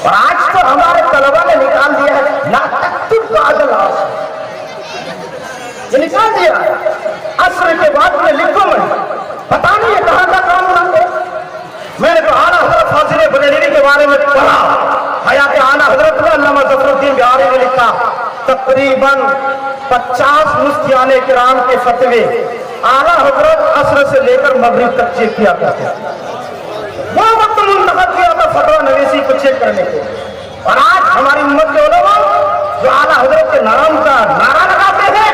اور آج تو ہمارے طلبہ نے نکال دیا ہے لا تکتب بعد العصر، یہ نکال دیا عصر کے بعد میں لکھو میں، پتا نہیں یہ کہاں کا کام کرتے۔ میں نے تو اعلیٰ حضرت فاضل بریلوی کے بارے میں پڑھا، حیات اعلیٰ حضرت میں علامہ ظفر الدین بہاری نے لکھا تقریباً 50 مفتیان کرام کے فتوے اعلیٰ حضرت عصر سے لے کر مغرب تک چیک کیا کرتے تھے۔ وہ وقت منتخب کیا تھا فتویٰ نویسی کو چیک کرنے کے، اور آج ہماری امت کے علماء جو اعلیٰ حضرت کے نام کا نعرہ لگاتے ہیں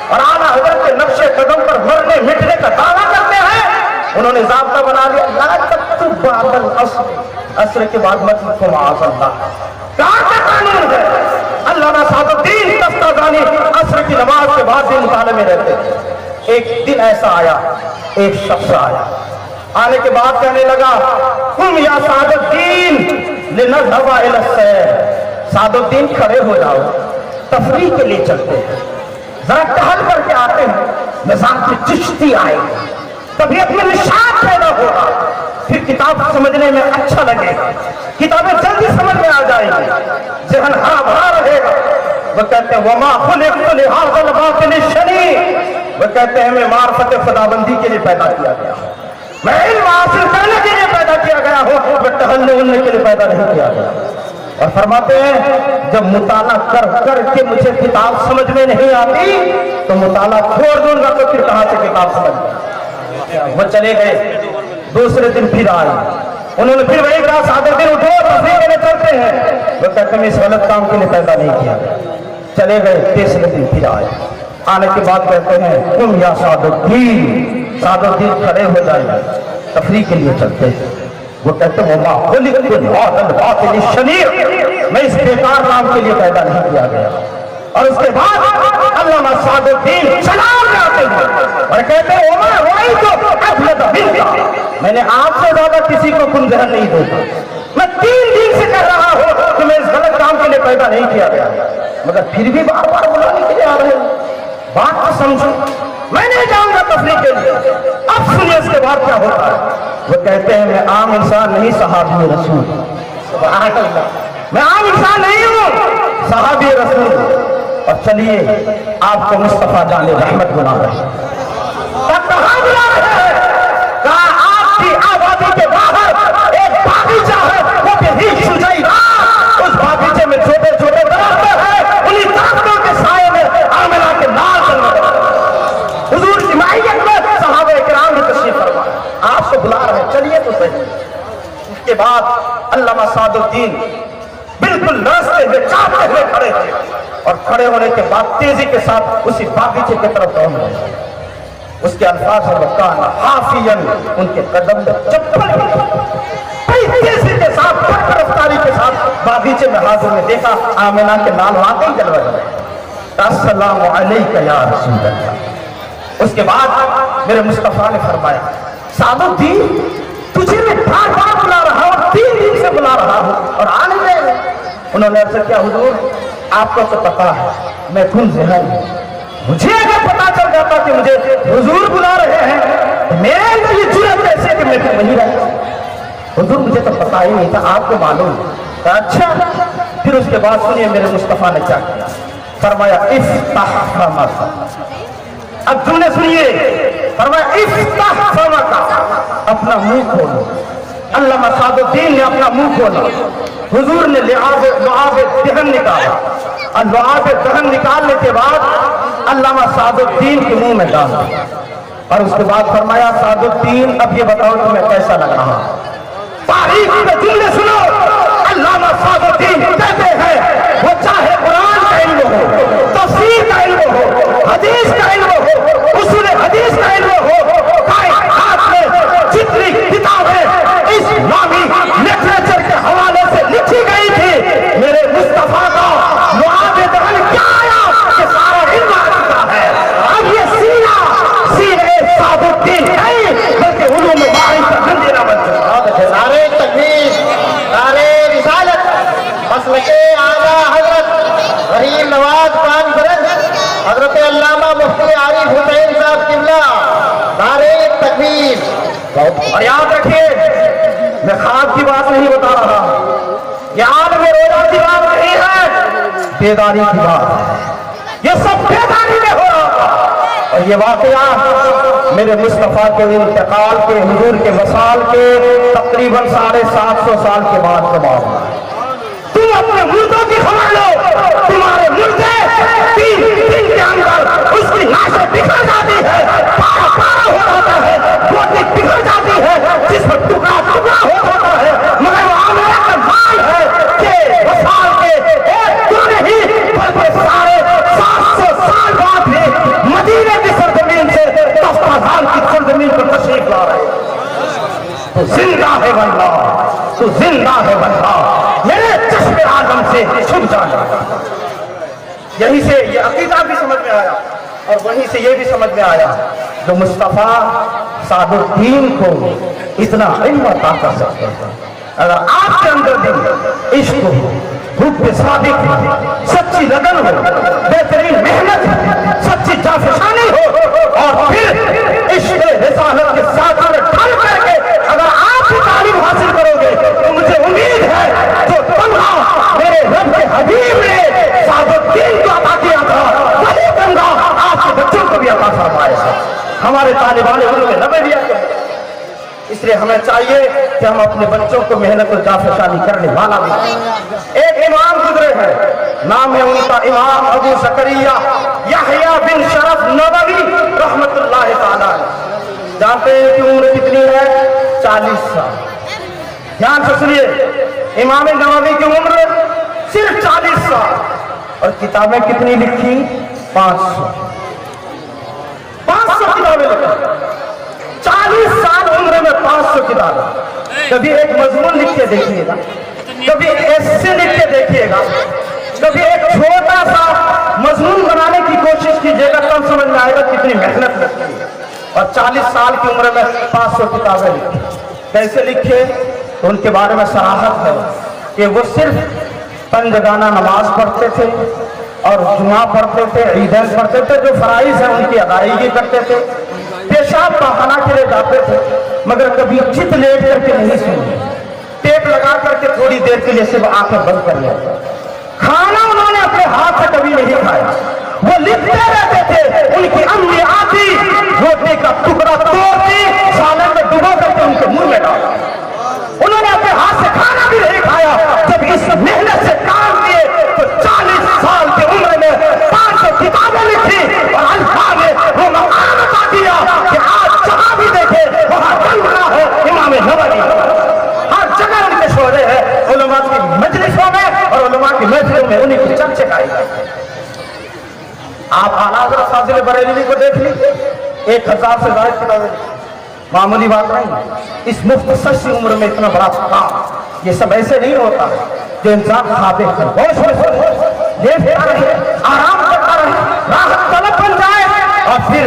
اور اعلیٰ حضرت کے نقش قدم پر مرنے مٹنے کا دعویٰ کرتے ہیں، انہوں نے ضابطہ بنا لیا لا تکتب بعد العصر، عصر کے بعد مت لکھو معاذ اللہ۔ کہاں کا قانون ہے؟ علامہ سعد الدین تفتازانی عصر کی نماز کے بعد بھی مطالعے میں رہتے تھے۔ ایک دن ایسا آیا، ایک شخص آیا، آنے کے بعد کہنے لگا قم یا سعد الدین لنذهب الى السیر، سعد الدین کھڑے ہو جاؤ، تفریح کے لیے چلتے ہیں، ذرا ٹہل کر کے آتے ہیں، نظام کی چشتی آئے گی، طبیعت میں نشاط پیدا ہوگا، پھر کتاب سمجھنے میں اچھا لگے گا، کتابیں جلدی سمجھ میں آ جائیں گی، ذہن ہرا بھرا رہے گا۔ وہ کہتے ہیں وما خلقت لهذا الباطل الشنیع، وہ کہتے ہیں میں معرفت خداوندی کے لیے پیدا کیا گیا ہوں، میں علم حاصل کرنے کے لیے پیدا کیا گیا ہوں، میں ٹہلنے اڑنے کے لیے پیدا نہیں کیا گیا۔ اور فرماتے ہیں جب مطالعہ کر کر کے مجھے کتاب سمجھ میں نہیں آتی تو مطالعہ چھوڑ دوں گا تو پھر کہاں سے کتاب سمجھ میں۔ وہ چلے گئے، دوسرے دن پھر آئے، انہوں نے پھر وہی کہا سعد الدین اٹھو تفریح کے لیے چلتے ہیں، وہ کہتے ہیں اس غلط کام کے لیے پیدا نہیں کیا گیا۔ چلے گئے، تیسرے دن پھر آئے، آنے کے بعد کہتے ہیں قم یا سعد الدین، سعد الدین کھڑے ہو جائیں، تفریح کے لیے چلتے ہیں۔ وہ کہتے ہیں وما خلقت لهذا الباطل الشنیع، میں اس بیکار نام کے لیے پیدا نہیں کیا گیا۔ اور اس کے بعد علامہ سعد الدین سلام کرتے ہیں اور کہتے ہیں وما رأیت افلد منک، میں نے آپ سے زیادہ کسی کو کن ذہن نہیں دیکھا، میں 3 دن سے کہہ رہا ہوں کہ میں اس غلط کام کے لیے پیدا نہیں کیا گیا، مگر پھر بھی بار بار بلانے کے لیے آ رہے ہیں، بات تو سمجھو، میں نہیں جاؤں گا تفریح کے لیے۔ اب سنیے اس کے بعد کیا ہوتا ہے، وہ کہتے ہیں میں عام انسان نہیں صحابی رسول، سبحان اللہ، میں عام انسان نہیں ہوں، صحابی رسول۔ اور چلیے آپ کو مصطفیٰ جان رحمت بنا رہے ہیں، کہاں بلا رہے ہیں؟ کہا آپ کی آبادی کے باہر ایک باغیچہ ہے، وہ بھی شجیرہ، اس باغیچے میں چھوٹے چھوٹے درخت ہیں، انہی درختوں کے سائے میں آمنہ کے لال جنت، حضور کی معیت میں صحابہ کرام بھی تشریف فرما، آپ کو بلا رہے ہیں، چلیے تو صحیح۔ اس کے بعد علامہ سعد الدین بالکل راستے میں چاہتے ہوئے کھڑے تھے، اور کھڑے ہونے کے بعد تیزی کے ساتھ اسی باغیچے کی طرف دوڑ رہے۔ اس کے الفاظ ہیں وکان حافیاً، ان کے قدم میں چپل، تیزی کے ساتھ رفتاری کے ساتھ باغیچے میں حاضر میں دیکھا آمنہ کے نال واقعی جلوہ رہے، السلام علیکہ یا رسول اللہ۔ اس کے بعد میرے مصطفیٰ نے فرمایا سعد الدین تجھے میں بار بار بلا رہا ہوں، 3 دن سے بلا رہا ہوں اور آ نہیں رہے۔ انہوں نے عرض کیا حضور آپ کو تو پتا ہے میں کن ذہن ہوں، مجھے اگر پتا چل جاتا کہ مجھے حضور بلا رہے ہیں میرے اندر یہ جرأت کیسے کہ میں پھر وہیں رہتا، حضور مجھے تو پتا ہی نہیں تھا، آپ کو معلوم ہے۔ اچھا، پھر اس کے بعد سنیے میرے مصطفیٰ نے کیا کیا، فرمایا افتح فمک، اب جملے سنیے، فرمایا افتح فمک، اپنا منہ کھولو۔ علامہ سعد الدین نے اپنا منہ کھولا، حضور نے لعاب دہن نکالا، اور لعاب دہن نکالنے کے بعد علامہ سعد الدین کے منہ میں ڈالا، اور اس کے بعد فرمایا سعد الدین اب یہ بتاؤ تمہیں کیسا لگ رہا؟ تاریخ میں جملے سنو، علامہ سعد الدین کہتے ہیں وہ چاہے قرآن کا علم ہو، تفسیر کا علم ہو، حدیث کا علم ہو، اصول حدیث کا علم ہو، کائنات میں جتنی کتابیں اسلامی لٹریچر کے حوالے سے لکھی گئی تھی، میرے مصطفیٰ کا لعاب دہن کیا آیا کہ سارا علم آ چکا ہے۔ اب یہ سیرے سعد الدین نہیں بلکہ علوم معارف کا زنجیرہ بن چکا ہے۔ نعرہ تکبیر، نعرہ رسالت، مسلک اعلیٰ حضرت غریب نواز پان برد حضرت علامہ مفتی عارف حسین صاحب قبلہ، نعرہ تکبیر۔ اور یاد رکھیے میں خواب کی بات نہیں بتا رہا، یہ عالم बेदारी की बात है, ये सब बेदारी में हो रहा था। और ये वाकया मेरे मुस्तफा के इंतकाल के, हुजूर के वसाल के तकरीबन 750 साल के बाद का मामला है। तुम अपने मुर्दों की खबर लो, तुम्हारे मुर्दे 3 दिन के अंदर उसकी लाशें बिखर जाती है, पारा पारा हो जाता है, बोटी बिखर जाती है, जिस पर टुकड़ा टुकड़ा हो जाता है, मगर वो आमिना का माल है कि वसाल के एक दो नहीं बल्कि सारे 700 साल बाद भी मदीने की सरजमीन से दस्ताजान की सरजमीन पर तशरीफ ला रहे। तो जिंदा है वल्लाह, तो जिंदा है वल्लाह, मेरे चश्मे आजम से छुप जाना। यहीं से ये अकीदा भी समझ में आया और वहीं से ये भी समझ में आया जो मुस्तफा सादुद्दीन को इतना इल्म अता कर सकते हैं। अगर आपके अंदर भी इश्क हो, हुब्ब सादिक, सच्ची लगन हो, बेहतरीन मेहनत, सच्ची जाफिशानी हो और फिर इश्क रिसालत के साथ में ढल करके अगर आप भी तालीम हासिल करोगे तो मुझे उम्मीद है जो तमगा मेरे रब के हबीब ने सादुद्दीन को अता किया था वही तमगा आपके बच्चों को भी अता फरमाएगा, हमारे तालिबान इल्म में न दिया। इसलिए हमें चाहिए कि हम अपने बच्चों को मेहनत और जाफिशानी करने वाला भी। एक इमाम गुजरे हैं, नाम है उनका इमाम अबू ज़करिया यहया बिन शरफ नववी रहमतुल्लाह ताला। जानते हैं कि उम्र कितनी है? 40 साल। ध्यान से सुनिए, इमाम नववी की उम्र सिर्फ 40 साल और किताबें कितनी लिखी? 500 किताबें लिखी। 40 साल उम्र में 500 किताबें। कभी एक मजमून लिख के देखिएगा, कभी ऐसे लिख के देखिएगा, कभी एक छोटा सा मजमून बनाने की कोशिश कीजिएगा, तब समझ में आएगा कितनी मेहनत लगती है। और 40 साल की उम्र में 500 किताबें लिखी। कैसे लिखे? तो उनके बारे में सराहत है कि वो सिर्फ पंजगाना नमाज पढ़ते थे और जुमा पढ़ते थे, ईदैन पढ़ते थे, जो फराइज है उनकी अदायगी करते थे, पेशाब पाखाना के लिए जाते थे, मगर कभी चित लेट करके नहीं सुने, टेप लगा करके थोड़ी देर के लिए सिर्फ आंखें बंद कर लिया। खाना उन्होंने अपने हाथ से कभी नहीं खाया, वो लिखते रहते थे। उनकी अम्मी आती, रोटी का टुकड़ा तोड़ती, सालन में डुबो करके उनके मुंह में डाला। उन्होंने अपने हाथ से खाना भी नहीं खाया। जब इस मेहनत से काम किए तो 40 साल की उम्र में 500 किताबें लिखी और अल्लाह ने वो मकाम बता दिया कि आज जहां भी देखे वहां चल रहा है इमाम नववी। हर जगह उनके शोरे हैं, उलमा की मजलिसों में और उलमा की महफिलों में उन्हीं की चर्चा गाई जाती है। आप आला हज़रत फाजिल बरेलवी को देख लीजिए, 1000 से ज्यादा किताबें, मामूली बात नहीं। इस मुख्तसर सी उम्र में इतना बड़ा काम, ये सब ऐसे नहीं होता है जो इंसान खाते हैं, देखता रहे, आराम करता रहे, राहत तलब बन जाए और फिर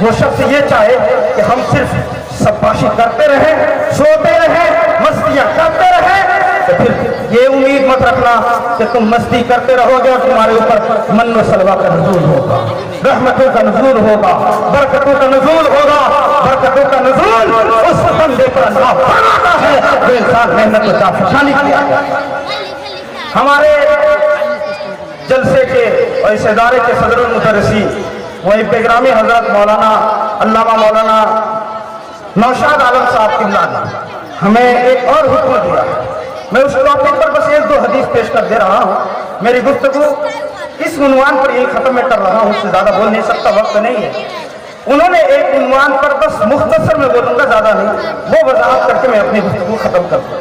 वो शख्स ये चाहे कि हम सिर्फ शाबाशी करते रहे, सोते रहे, मस्तियां करते रहे। तो फिर ये उम्मीद मत रखना कि तुम मस्ती करते रहोगे और तुम्हारे ऊपर मन्नो सलवा का नज़ूल होगा, रहमतों का नज़ूल होगा, बरकतों का नज़ूल होगा। बरकतों का नज़ूल उस बंदे पर अल्लाह फरमाता है जो इंसान मेहनत और जाफिशानी किया। हमारे जलसे के और इस इदारे के सदरुल मुदर्रिसीन वही बेगरामी हजरत मौलाना अल्लामा मौलाना नौशाद आलम साहब किबला ने हमें एक और हुक्म दिया। मैं उस टॉपिक पर बस 1-2 हदीस पेश कर दे रहा हूँ। मेरी गुफ्तगू इस उन्वान पर यही खत्म मैं कर रहा हूँ, उससे ज्यादा बोल नहीं सकता, वक्त नहीं है। उन्होंने एक उन्वान पर बस मुख्तसर में बोलूंगा, ज्यादा नहीं, वो वजाहत करके मैं अपनी गुफ्तगू खत्म कर दूँ।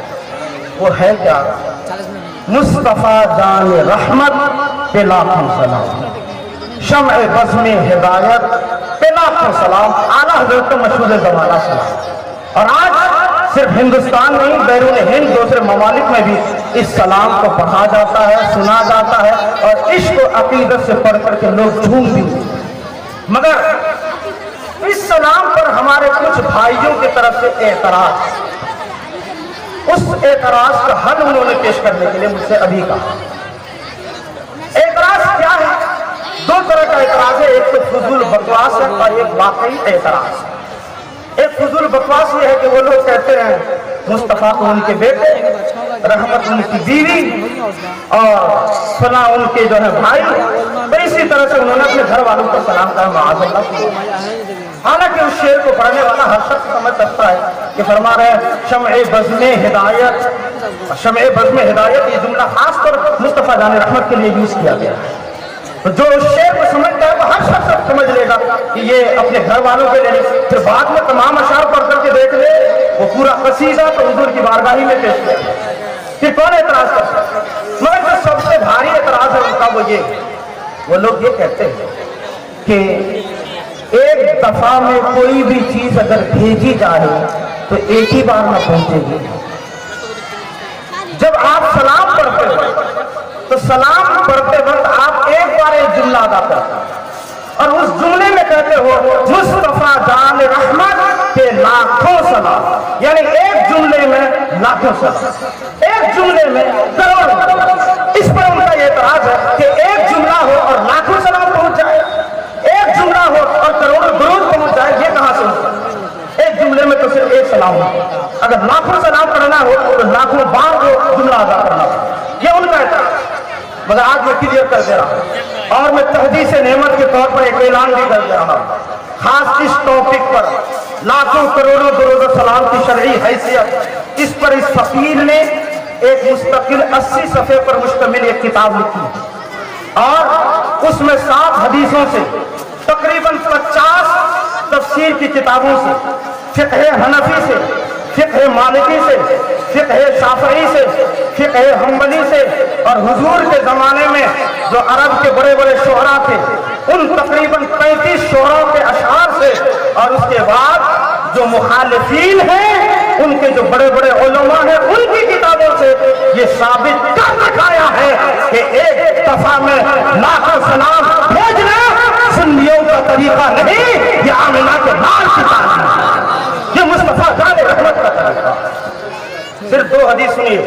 वो है क्या? मुस्तफा जान रहमत पे लाखों सलाम, शम्अ बज़्म हिदायत पे लाखों सलाम, आला हज़रत मशहूर ज़माना सलाम। और आज सिर्फ हिंदुस्तान नहीं, बैरून हिंद दूसरे ममालिक में भी इस सलाम को पढ़ा जाता है, सुना जाता है और इश्क और अकीदत से पढ़ करके लोग झूम भी। मगर इस सलाम पर हमारे कुछ भाइयों की तरफ से एतराज, उस एतराज का हल उन्होंने पेश करने के लिए मुझसे अभी कहा। एतराज क्या है? 2 तरह का एतराज है, एक तो फजूल बकवास है और एक वाकई एतराज है। एक फजूल बकवास ये है कि वो लोग कहते हैं मुस्तफ़ा को उनके बेटे, रहमत उनकी बीवी और सना उनके जो है भाई। तो इसी तरह से उन्होंने अपने घर वालों को सलाम कहा माअज़ल्लाह। हालांकि उस शेर को पढ़ने वाला हर शख्स समझ सकता है कि फरमा रहे हैं शम्ए बज़्म हिदायत, शम्ए बज़्म हिदायत, ये जुमला खास तौर मुस्तफ़ा जान रहमत के लिए यूज किया गया। तो जो उस शेर को समझता है वो हर शख्स समझ लेगा कि ये अपने घर वालों के लिए। फिर बाद में तमाम अशार पढ़ करके देख ले वो पूरा कसीदा तो हुजूर की बारगाही में पेश किया, फिर कौन एतराज कर सकता? मगर जो सबसे भारी एतराज है उनका वो लोग ये कहते हैं कि एक दफा में कोई भी चीज अगर भेजी जाए तो एक ही बार ना पहुंचेगी। जब आप सलाम पढ़ते हो तो सलाम पढ़ते वक्त आप एक बार एक जुमला अदा करते हो और उस जुमले में कहते हो मुस्तफा जान रहमत के लाखों सलाम, यानी एक जुमले में लाखों सलाम, एक जुमले में करोड़ों। इस पर उनका ये एतराज है कि एक जुमला हो और लाखों सलाम पहुंच जाए, एक जुमला हो और करोड़ों दुरूद पहुंच जाए, ये कहां से होता? एक जुमले में तो सिर्फ एक सलाम हो, अगर लाखों सलाम करना हो तो लाखों बार वो जुमला अदा करना हो, ये उनका एतराज। मगर आज मैं क्लियर कर दे रहा हूं और मैं तहदीस नेमत के तौर पर एक ऐलान भी कर दे रहा हूं, खास इस टॉपिक पर लाखों करोड़ों दुरूद सलाम की शरई हैसियत, इस पर इस फकीर ने एक मुस्तकिल 80 सफ़े पर मुश्तमिल एक किताब लिखी और उसमें 7 हदीसों से तकरीबन 50 तफसीर की किताबों से, फिक़्ह हनफी से, फिक़्ह मालिकी से, फिक़्ह शाफ़ई से, फिक़्ह हम्बली से और हुजूर के ज़माने में जो अरब के बड़े बड़े शोहरा थे उन तकरीबन 35 शोहरों के अशआर से और उसके बाद जो मुखालिफीन हैं उनके जो बड़े बड़े उलमा हैं उनकी किताबों से ये साबित कर दिखाया है कि एक दफा में लाखों सलाम भेजना सुन्नियों का तरीका नहीं, ये आमिना के लाल की तारीफ, ये मुस्तफा जान रहमत का तरीका। सिर्फ 2 हदीस सुनिए,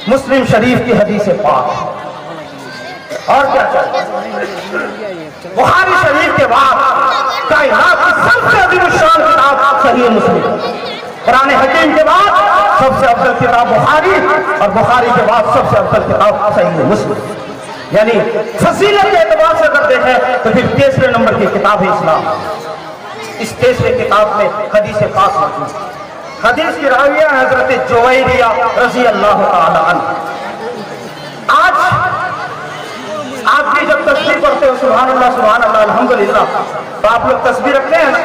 मुस्लिम शरीफ की हदीस पाक और क्या चाहिए। बुखारी शरीफ के बाद कायनात की सबसे अजीम शान किताब सहीह मुस्लिम, कुरान हकीम के बाद सबसे अफजल किताब बुखारी और बुखारी के बाद सबसे अफजल किताब सहीह मुस्लिम। यानी फजीलत के एतबार से अगर देखें तो फिर 3रे नंबर की किताब है इस्लाम। इस 3रे किताब में हदीस पाक मौजूद है। हदीस की राविया हजरत जुवैरिया रज़ी अल्लाह ताला अन्हा। आज आप भी जब तस्बीह पढ़ते हो सुभान अल्लाह अल्हम्दुलिल्लाह, तो आप लोग तस्बीह रखते हैं ना,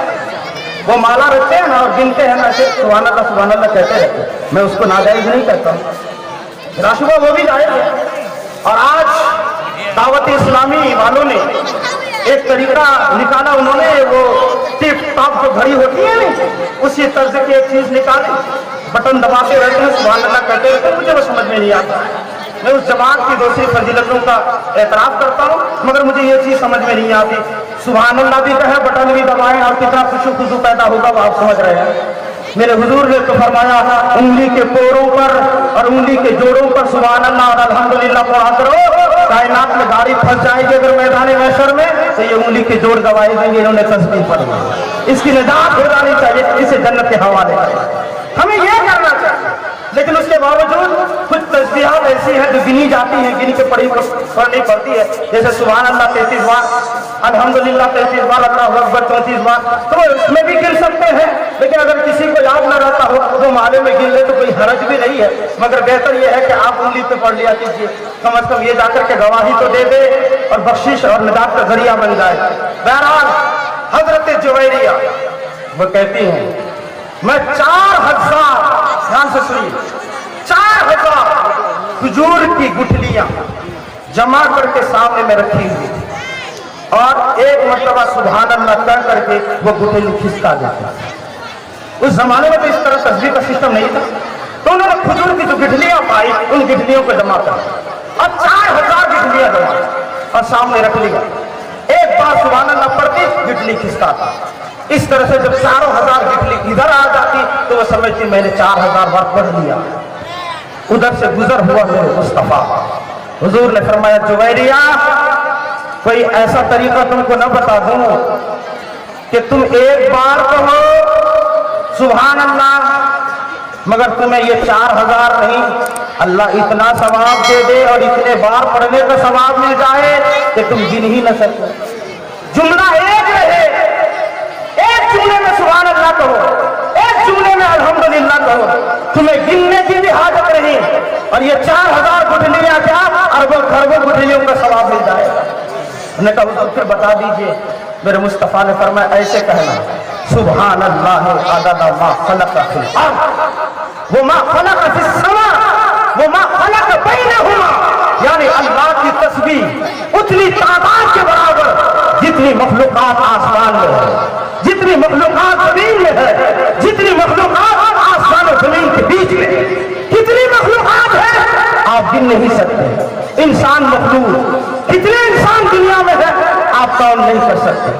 वो माला रखते हैं ना और गिनते हैं ना, ऐसे सुभान अल्लाह कहते रहते हैं। मैं उसको नाजायज नहीं कहता हूँ, राशुबा वो भी जायज है। और आज दावत इस्लामी वालों ने एक तरीका निकाला, उन्होंने वो टिप टॉप जो घड़ी होती है ना उसी तर्ज की एक चीज निकाली, बटन दबाते रहते हैं सुभान अल्लाह कहते रहते हैं। मुझे वो समझ में नहीं आता। मैं उस जमात की दूसरी फजीलतों का एतराफ करता हूँ मगर मुझे ये चीज समझ में नहीं आती। सुभान अल्लाह भी कहे, बटन भी दबाएं और कितना खुशू पैदा होगा वो आप समझ रहे हैं। मेरे हुजूर ने तो फरमाया उंगली के पोरों पर और उंगली के जोड़ों पर सुभान अल्लाह और अल्हम्दुलिल्लाह पढ़ा करो, कायनात में गाड़ी फंस जाएगी अगर मैदान महशर में तो ये उंगली के जोड़ गवाही देंगे इन्होंने तस्बीह पढ़ी, इसकी निजात हो जानी चाहिए, इसे जन्नत के हवाले हमें यह करना चाहिए। लेकिन उसके बावजूद कुछ तस्बीहात ऐसी हैं जो गिनी जाती हैं, गिनी के पढ़नी पड़ती है, जैसे सुभान अल्लाह 33 बार, अल्हम्दुलिल्लाह 33 बार, अल्लाहु अकबर 34 बार, तो उसमें भी गिन सकते हैं। लेकिन अगर किसी को याद न रहता हो तो माले में गिन ले तो कोई हरज भी नहीं है, मगर बेहतर यह है कि आप उंगली पे पढ़ लिया कीजिए, कम अज कम ये जाकर के गवाही तो दे दे और बख्शिश और निजात का जरिया बन जाए। बहरहाल हजरत जुवैरिया वो कहती हैं मैं 4000, ध्यान से सुनिए, 4000 खजूर की गुठलियां जमा करके सामने में रखी हुई और एक मर्तबा सुभान अल्लाह कह करके वो गुठली खिसका देता। उस जमाने में तो इस तरह तस्बीह का सिस्टम नहीं था, तो उन्होंने खजूर की जो गिठलियां पाई उन गिठलियों को जमा कर और 4000 गिठलियां जमा और सामने रख लिया। एक बार सुभान अल्लाह पढ़ती गिठली खिसकाता। इस तरह से जब 4000 गिठली इधर आ जाती तो वो समझती मैंने 4000 बार पढ़ लिया। उधर से गुजर हुआ मेरे मुस्तफा, हुजूर ने फरमाया जुवैरिया कोई ऐसा तरीका तुमको न बता दूं कि तुम एक बार कहो सुभान अल्लाह, مگر تمہیں یہ 4000 نہیں، اللہ اتنا ثواب دے دے اور اتنے بار پڑھنے کا ثواب مل جائے کہ تم گن ہی نہ سکو۔ جملہ ایک رہے، ایک جملے میں سبحان اللہ کہو، ایک جملے میں الحمدللہ کہو، تمہیں گننے کی بھی حاجت نہیں، اور یہ 4000 گٹھلیاں کیا اربوں خربوں گٹھلیوں کا ثواب مل جائے گا۔ انہوں نے کہا پھر بتا دیجئے۔ میرے مصطفیٰ نے فرمایا ایسے کہنا، سبحان اللہ عدد ما خلق فی الارض وما خلق فی السماء وما خلق بینہما، یعنی اللہ کی تسبیح اتنی تعداد کے برابر جتنی مخلوقات آسمان میں ہے، جتنی مخلوقات زمین میں ہے، جتنی مخلوقات آسمان و زمین کے بیچ میں، کتنی مخلوقات ہے آپ گن نہیں سکتے۔ انسان مخلوق، کتنے انسان دنیا میں ہے آپ کاؤنٹ نہیں کر سکتے۔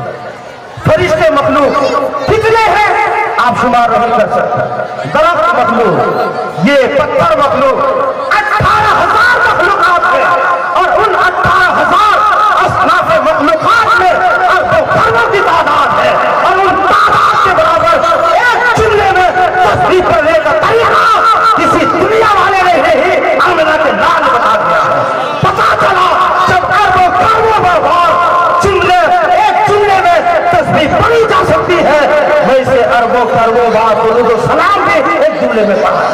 فرشتے مخلوق کتنے ہیں آپ شمار نہیں کر سکتے۔ درخت مخلوق، یہ پتھر مخلوق، 18,000 مخلوقات ہیں، اور ان 18,000 اصناف مخلوقات میں اربوں خربوں کی تعداد ہے، اور ان تعداد کے برابر ایک جملے میں تسبیح پڑھنے کا طریقہ کسی دنیا والے نے ہی آمنہ کے لال بتا دیا ہے۔ پتا چلا جب اربوں خربوں بار جملے ایک جملے میں تسبیح پڑھی جا سکتی ہے، ویسے اربوں خربوں بار درود و سلام بھی ایک جملے میں پڑھا۔